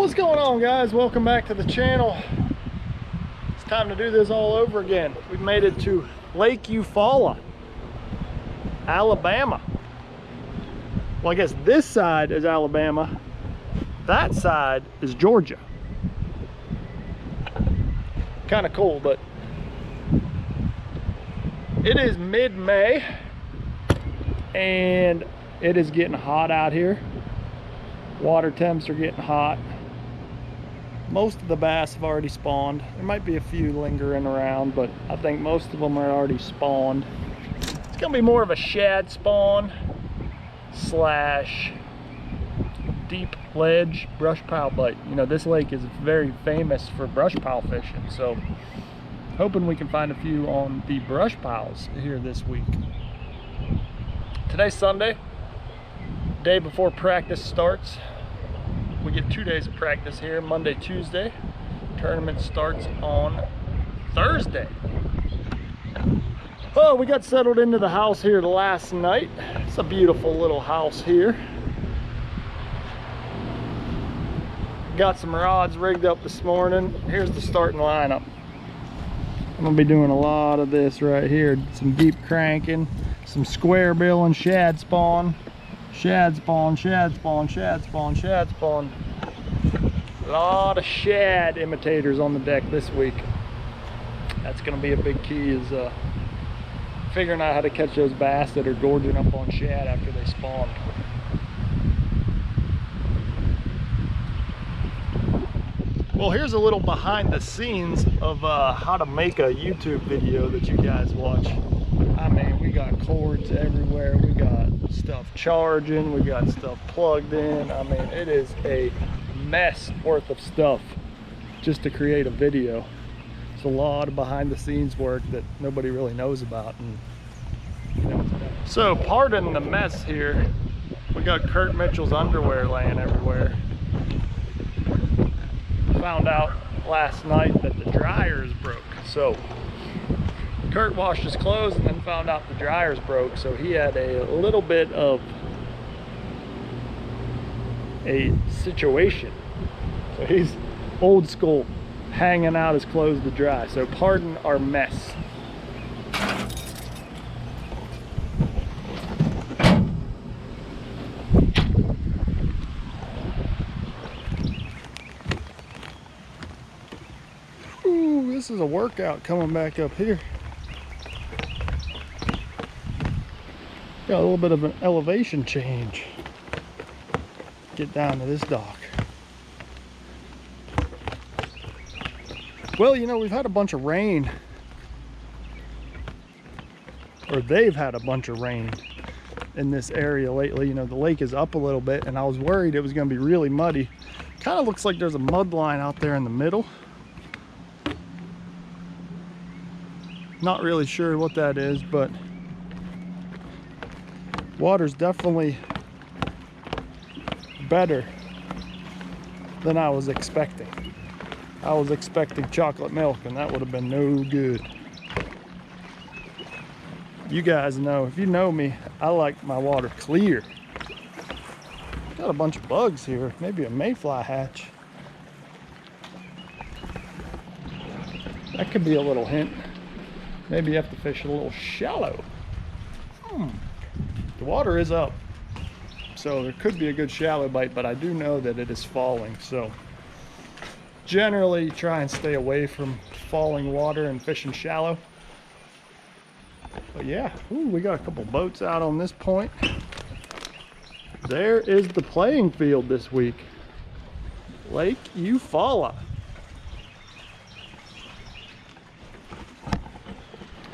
What's going on, guys? Welcome back to the channel. It's time to do this all over again. We've made it to Lake Eufaula, Alabama. Well, I guess this side is Alabama, that side is Georgia. Kind of cool, but it is mid-May and it is getting hot out here. Water temps are getting hot. Most of the bass have already spawned. There might be a few lingering around, but I think most of them are already spawned. It's gonna be more of a shad spawn slash deep ledge brush pile bite. You know, this lake is very famous for brush pile fishing, so hoping we can find a few on the brush piles here this week. Today's Sunday, day before practice starts. We get 2 days of practice here, Monday, Tuesday. Tournament starts on Thursday. Oh, we got settled into the house here last night. It's a beautiful little house here. Got some rods rigged up this morning. Here's the starting lineup. I'm gonna be doing a lot of this right here. Some deep cranking, some square bill and shad spawn. Shad spawn, shad spawn, shad spawn, shad spawn. A lot of shad imitators on the deck this week. That's gonna be a big key, is figuring out how to catch those bass that are gorging up on shad after they spawn. Well, here's a little behind the scenes of how to make a YouTube video that you guys watch. I mean, we got cords everywhere, we got stuff charging, we got stuff plugged in. I mean, it is a mess worth of stuff just to create a video. It's a lot of behind the scenes work that nobody really knows about. And you know, so pardon the mess here. We got Kurt Mitchell's underwear laying everywhere. Found out last night that the dryers broke, so Kurt washed his clothes and then found out the dryers broke, so he had a little bit of a situation. So he's old school, hanging out his clothes to dry. So pardon our mess. Ooh, this is a workout coming back up here. Got a little bit of an elevation change. Get down to this dock. Well, you know, we've had a bunch of rain, or they've had a bunch of rain in this area lately. You know, the lake is up a little bit and I was worried it was going to be really muddy. Kind of looks like there's a mud line out there in the middle. Not really sure what that is, but water's definitely better than I was expecting. I was expecting chocolate milk and that would have been no good. You guys know, if you know me, I like my water clear. Got a bunch of bugs here, maybe a mayfly hatch. That could be a little hint. Maybe you have to fish a little shallow. The water is up, so there could be a good shallow bite, but I do know that it is falling, so generally try and stay away from falling water and fishing shallow. But yeah, ooh, we got a couple boats out on this point. There is the playing field this week, Lake Eufaula.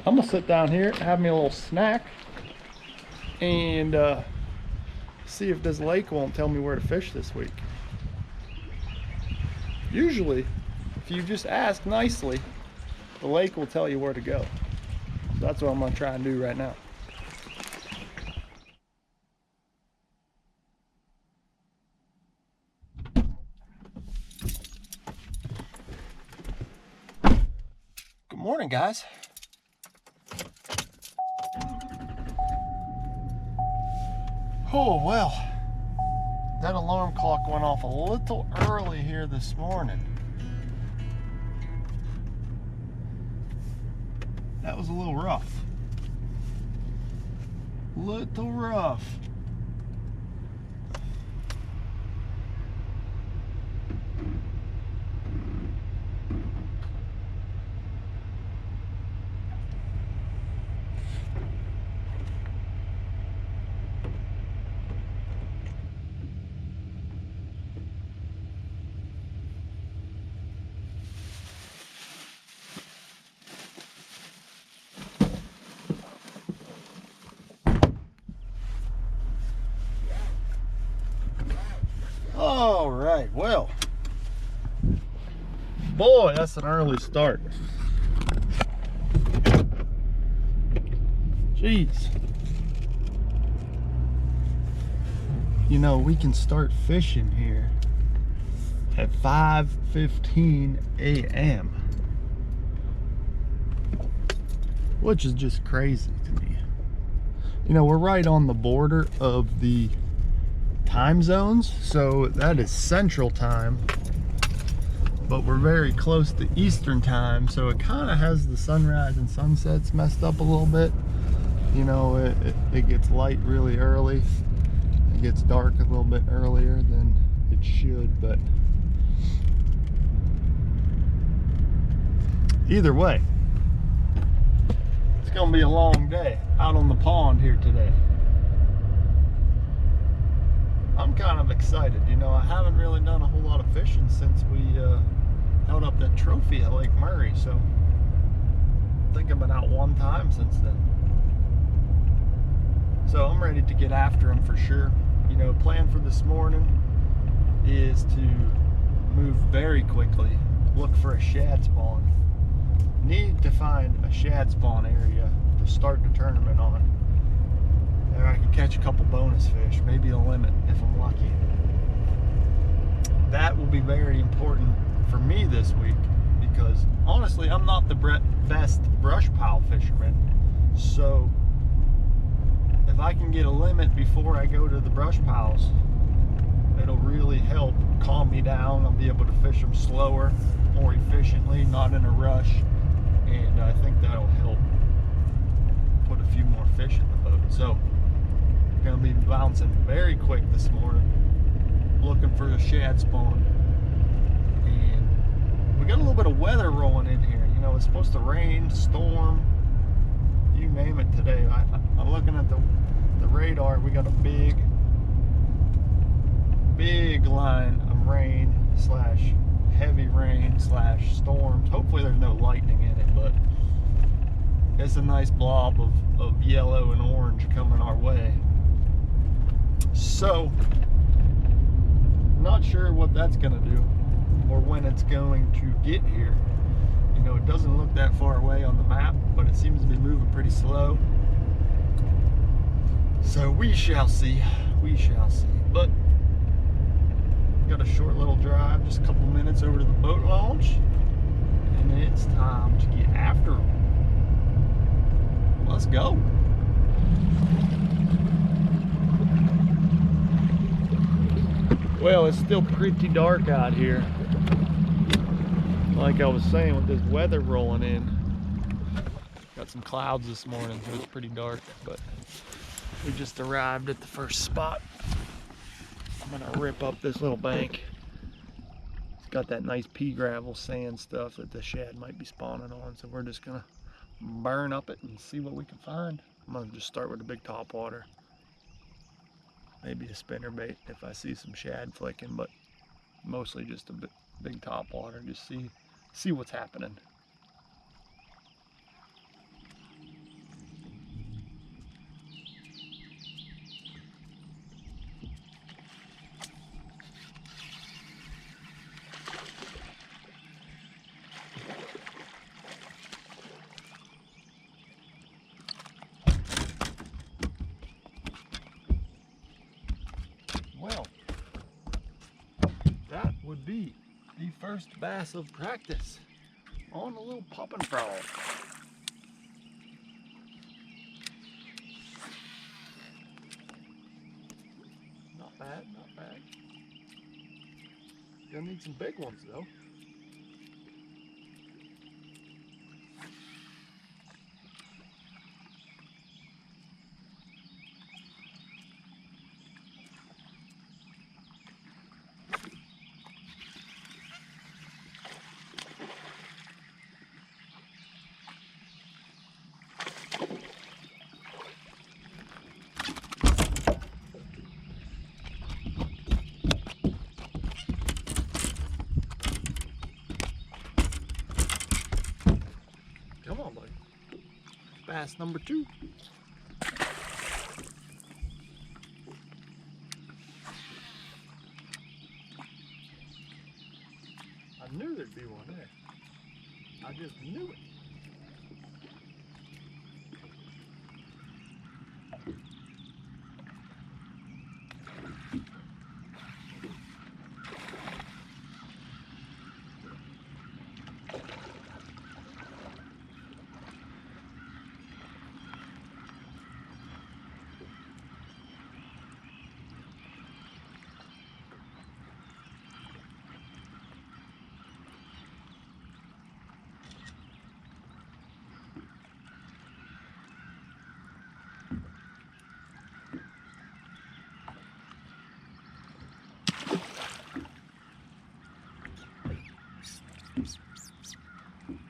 I'm gonna sit down here, have me a little snack, and see if this lake won't tell me where to fish this week. Usually, if you just ask nicely, the lake will tell you where to go. So that's what I'm gonna try and do right now. Good morning, guys. Oh, well, That alarm clock went off a little early here this morning. That was a little rough. Little rough. All right, well, boy, that's an early start. Jeez. You know, we can start fishing here at 5:15 a.m. which is just crazy to me. You know, we're right on the border of the time zones, so that is Central Time, but we're very close to Eastern Time, so it kind of has the sunrise and sunsets messed up a little bit. You know, it gets light really early, it gets dark a little bit earlier than it should, but either way, it's gonna be a long day out on the pond here today. I'm kind of excited. You know, I haven't really done a whole lot of fishing since we held up that trophy at Lake Murray, so I think I've been out one time since then. So I'm ready to get after them for sure. You know, plan for this morning is to move very quickly, look for a shad spawn. Need to find a shad spawn area to start the tournament on. There I can catch a couple bonus fish, maybe a limit if I'm lucky. That will be very important for me this week because honestly, I'm not the best brush pile fisherman. So if I can get a limit before I go to the brush piles, it'll really help calm me down. I'll be able to fish them slower, more efficiently, not in a rush. And I think that'll help put a few more fish in the boat. So gonna be bouncing very quick this morning, looking for a shad spawn. And we got a little bit of weather rolling in here. You know, it's supposed to rain, storm, you name it today. I'm looking at the radar. We got a big line of rain slash heavy rain slash storms. Hopefully there's no lightning in it, but it's a nice blob of yellow and orange coming our way. So, not sure what that's going to do or when it's going to get here. You know, it doesn't look that far away on the map, but it seems to be moving pretty slow. So we shall see. We shall see. But got a short little drive, just a couple minutes over to the boat launch, and it's time to get after them. Let's go. Well, it's still pretty dark out here. Like I was saying, with this weather rolling in, got some clouds this morning, so it's pretty dark, but we just arrived at the first spot. I'm gonna rip up this little bank. It's got that nice pea gravel sand stuff that the shad might be spawning on, so we're just gonna burn up it and see what we can find. I'm gonna just start with the big topwater. Maybe a spinnerbait if I see some shad flicking, but mostly just a big topwater. Just see what's happening. Well, that would be the first bass of practice on a little popping frog. Not bad, not bad. Gonna need some big ones though. Come on, buddy. Bass number 2. I knew there'd be one there. I just knew it.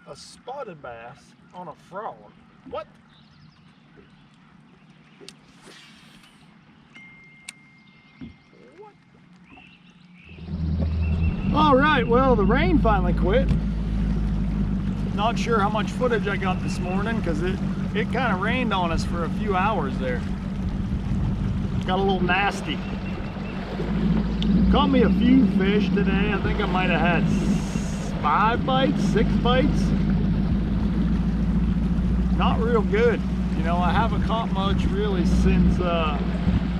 A spotted bass on a frog. What? What? All right, well, the rain finally quit. Not sure how much footage I got this morning because it kind of rained on us for a few hours there. Got a little nasty. Caught me a few fish today. I think I might have had 5 bites, 6 bites. Not real good. You know, I haven't caught much really since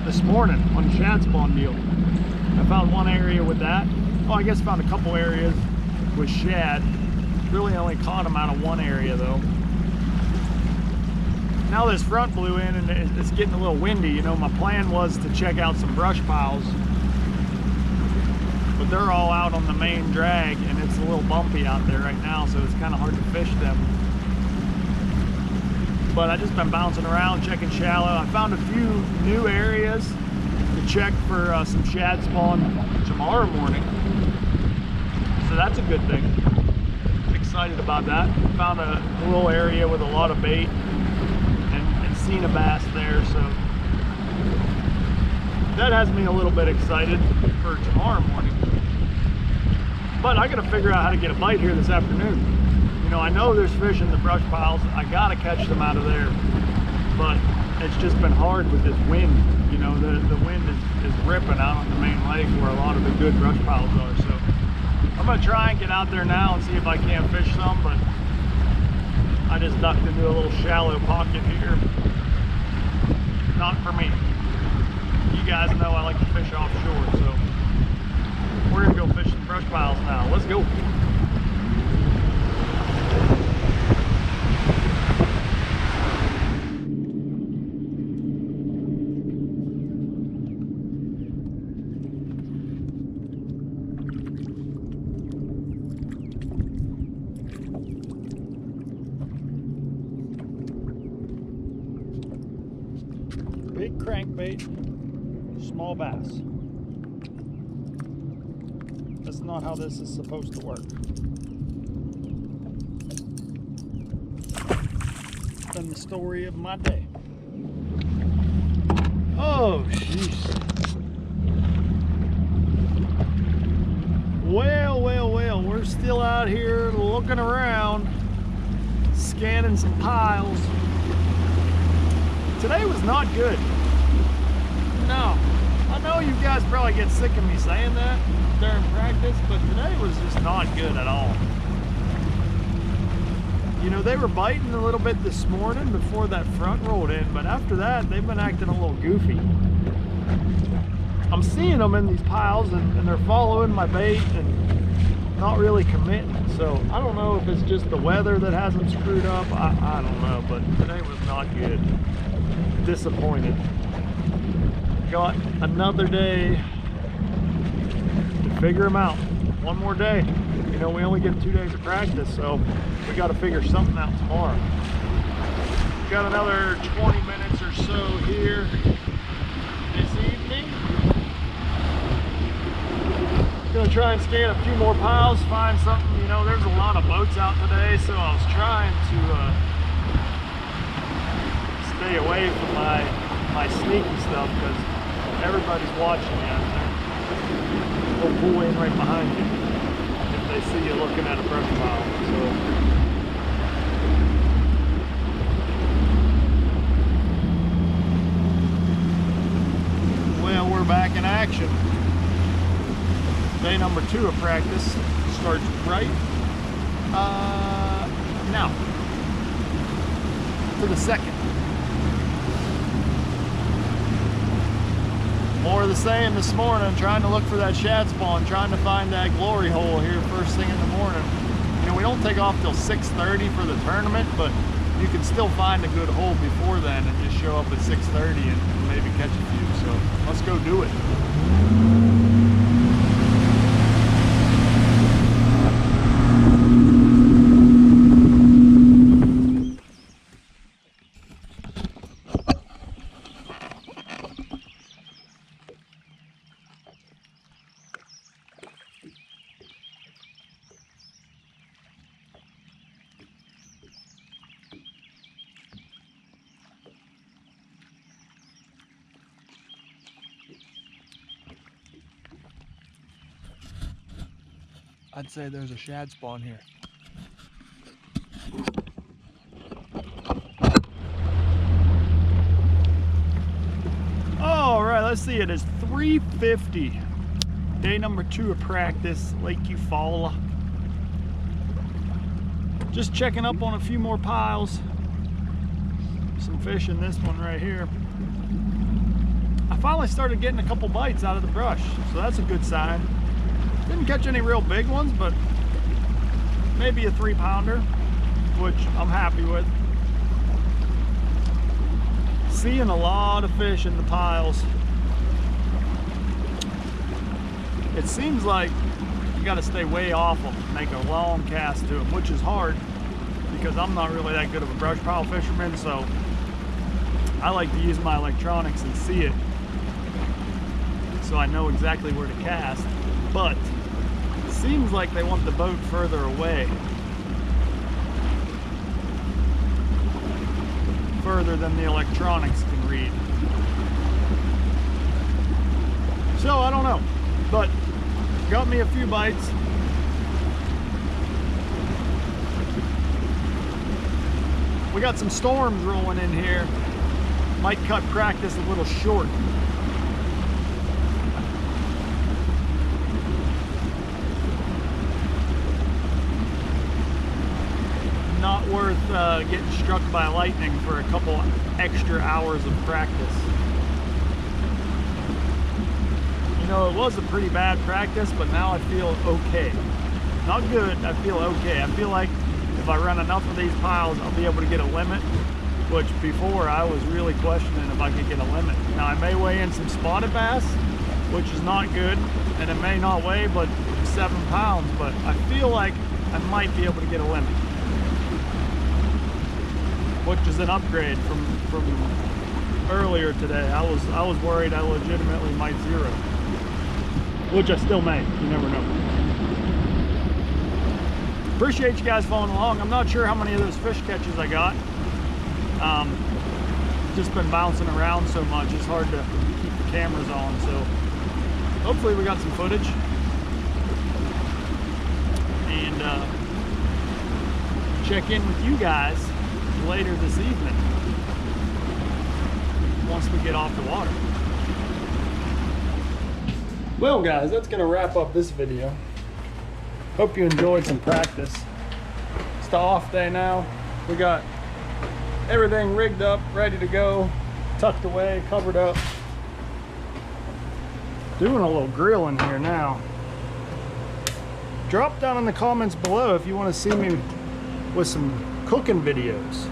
this morning on the shad spawn deal. I found one area with that. Oh, I guess found a couple areas with shad. Really only caught them out of one area though. Now this front blew in and it's getting a little windy. You know, my plan was to check out some brush piles, but they're all out on the main drag and it's a little bumpy out there right now, so it's kind of hard to fish them. But I just been bouncing around, checking shallow. I found a few new areas to check for some shad spawn tomorrow morning, so that's a good thing. Excited about that. Found a little area with a lot of bait and seen a bass there, so that has me a little bit excited for tomorrow morning. But I gotta figure out how to get a bite here this afternoon. You know, I know there's fish in the brush piles. I gotta catch them out of there, but it's just been hard with this wind. You know, the wind is ripping out on the main lake where a lot of the good brush piles are. So I'm gonna try and get out there now and see if I can fish some, but I just ducked into a little shallow pocket here. Not for me. You guys know I like to fish offshore, so we're gonna go fish some brush piles now. Let's go. Big crankbait, small bass. That's not how this is supposed to work. It's been the story of my day. Oh, jeez. Well, well, well, we're still out here looking around, scanning some piles. Today was not good. No, I know you guys probably get sick of me saying that during practice, but today was just not good at all. You know, they were biting a little bit this morning before that front rolled in, but after that, they've been acting a little goofy. I'm seeing them in these piles and they're following my bait and not really committing. So I don't know if it's just the weather that has them screwed up. I don't know, but today was not good. Disappointed. got another day to figure them out. One more day. You know, we only get 2 days of practice, so we got to figure something out tomorrow. Got another 20 minutes or so here this evening. Gonna try and scan a few more piles, find something. You know, there's a lot of boats out today, so I was trying to stay away from my sneaky stuff because everybody's watching you out there. They'll pull in right behind you if they see you looking at a brush pile. So. Well, we're back in action. Day number 2 of practice starts right now for the 2nd. More of the same this morning, trying to look for that shad spawn, trying to find that glory hole here first thing in the morning. You know, we don't take off till 6:30 for the tournament, but you can still find a good hole before then and just show up at 6:30 and maybe catch a few. So let's go do it. I'd say there's a shad spawn here. All right, let's see. It is 3:50. Day number 2 of practice, Lake Eufaula. Just checking up on a few more piles. Some fish in this one right here. I finally started getting a couple bites out of the brush, so that's a good sign. Didn't catch any real big ones, but maybe a 3-pounder, which I'm happy with. Seeing a lot of fish in the piles. It seems like you got to stay way off them, make a long cast to them, which is hard because I'm not really that good of a brush pile fisherman, so I like to use my electronics and see it so I know exactly where to cast. But it seems like they want the boat further away, further than the electronics can read. So I don't know, but got me a few bites. We got some storms rolling in here. Might cut practice a little short. Not worth getting struck by lightning for a couple extra hours of practice. You know, it was a pretty bad practice, but now I feel okay. Not good, I feel okay. I feel like if I run enough of these piles, I'll be able to get a limit, which before I was really questioning if I could get a limit. Now I may weigh in some spotted bass, which is not good, and it may not weigh but 7 pounds, but I feel like I might be able to get a limit, which is an upgrade from earlier today. I was worried I legitimately might zero, which I still may. You never know. Appreciate you guys following along. I'm not sure how many of those fish catches I got. Just been bouncing around so much, it's hard to keep the cameras on. So hopefully we got some footage. And check in with you guys later this evening once we get off the water. Well guys, that's gonna wrap up this video. Hope you enjoyed some practice. It's the off day now. We got everything rigged up, ready to go, tucked away, covered up. Doing a little grilling here now. Drop down in the comments below if you want to see me with some cooking videos.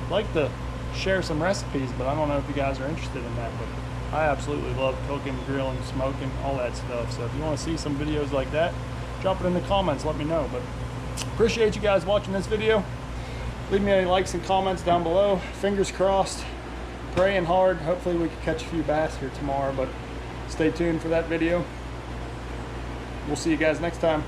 Like to share some recipes, but I don't know if you guys are interested in that. But I absolutely love cooking, grilling, smoking, all that stuff. So if you want to see some videos like that, drop it in the comments, let me know. But appreciate you guys watching this video. Leave me any likes and comments down below. Fingers crossed, praying hard. Hopefully we can catch a few bass here tomorrow, but stay tuned for that video. We'll see you guys next time.